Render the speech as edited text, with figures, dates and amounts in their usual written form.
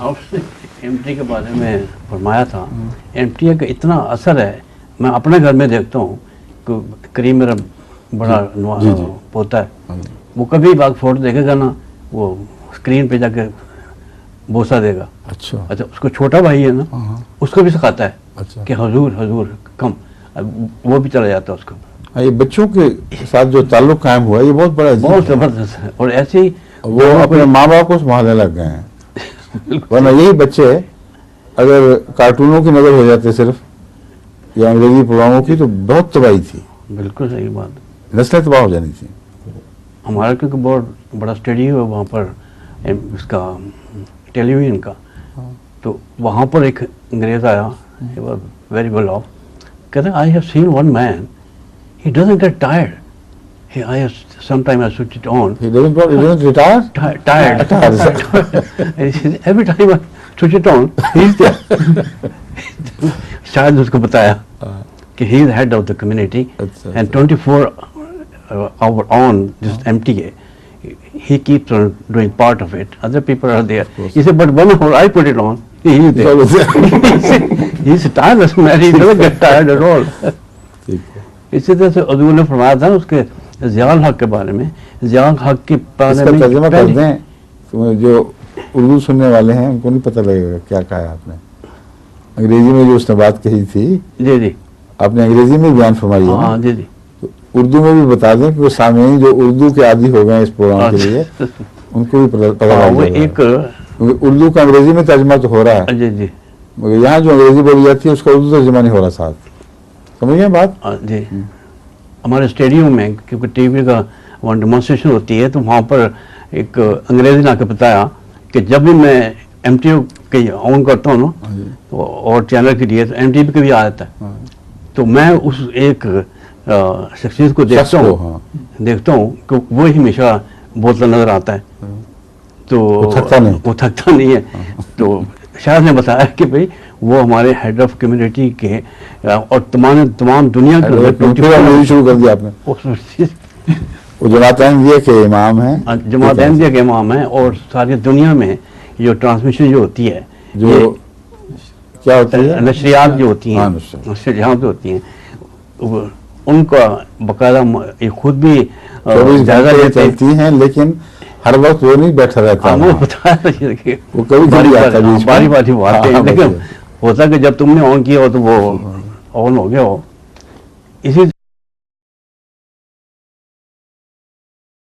आपने एमटी के बारे में फरमाया था, एमटी का इतना असर है, मैं अपने घर में देखता हूँ कि करीम मेरा बड़ा पोता है, वो कभी बाग फोटो देखेगा ना, वो स्क्रीन पे जाके बोसा देगा। अच्छा, उसको छोटा भाई है ना, उसको भी सिखाता है कि हुजूर हुजूर कम, वो भी चला जाता है उसको। ये बच्चों के साथ जो ताल्लुक कायम हुआ ये बहुत बड़ा, बहुत जबरदस्त है। और ऐसे ही वो अपने माँ बाप को संभालने लग गए हैं, वरना यही बच्चे अगर कार्टूनों की नजर हो जाते सिर्फ या अंग्रेजी प्रोग्रामों की तो बहुत तबाही थी। बिल्कुल सही बात, नस्लें तबाह हो जानी थी। हमारा क्योंकि बहुत बड़ा स्टडी है वहाँ पर इसका टेलीविजन का, तो वहाँ पर एक अंग्रेज आया, वेरी वेल ऑफ, कहते I have seen one man, he doesn't get tired. Sometimes I switch it on. He doesn't retire? Tired. Every time I switch it on, he's there. शायद उसको बताया कि he is head of the community and 24 hour on this MTA. He keeps on doing part of it. Other people are there. He said, but when I put it on, he is there. He's a tireless man. He doesn't get tired at all. इसी तरह से हजूर ने फरमाया था उसके ज़ियाउल हक के बारे में, ज़ियाउल हक के बारे में तर्जुमा कर दें तो जो उर्दू सुनने वाले हैं उनको नहीं पता लगेगा क्या कहा है आपने। अंग्रेजी में जो उसने बात कही थी, जी जी, आपने अंग्रेजी में बयान फरमाई है। हाँ जी जी, तो उर्दू में भी बता दें कि वो सामईन जो उर्दू के आदी हो गए इस प्रोग्राम के लिए उनको भी पता लग जाएगा। उर्दू का अंग्रेजी में तर्जुमा तो हो रहा है, जी जी, मगर यहाँ जो अंग्रेजी बोली जाती है उसका उर्दू तर्जुमा नहीं हो रहा साथ, समझिए बात। जी, हमारे स्टेडियम में क्योंकि टीवी का वहाँ डेमोन्स्ट्रेशन होती है तो वहाँ पर एक अंग्रेजी ने आके बताया कि जब भी मैं एमटीवी के ऑन करता हूँ ना तो और चैनल के लिए तो एमटीवी के भी आ जाता है, तो मैं उस एक शख्सियत को देखता हूँ कि वो ही हमेशा बोलता नजर आता है, तो वो थकता नहीं है। तो शायद ने बताया कि भाई वो हमारे हेड ऑफ कम्युनिटी के और तमाम दुनिया के शुरू कर दिया आपने। वो जमात अहमदिया के इमाम हैं, जमात अहमदिया के इमाम हैं, और सारी दुनिया में जो ट्रांसमिशन जो होती है, जो क्या होती है, नशरियात जो होती हैं, नशरियात जो होती हैं, उनका बाकायदा ये खुद भी जायजा लेती हैं, लेकिन हर वक्त वो नहीं बैठा रहता, वो बताया वो कभी बारी बारी बात है, लेकिन होता कि जब तुमने ऑन किया हो तो वो ऑन हो गया हो। इसी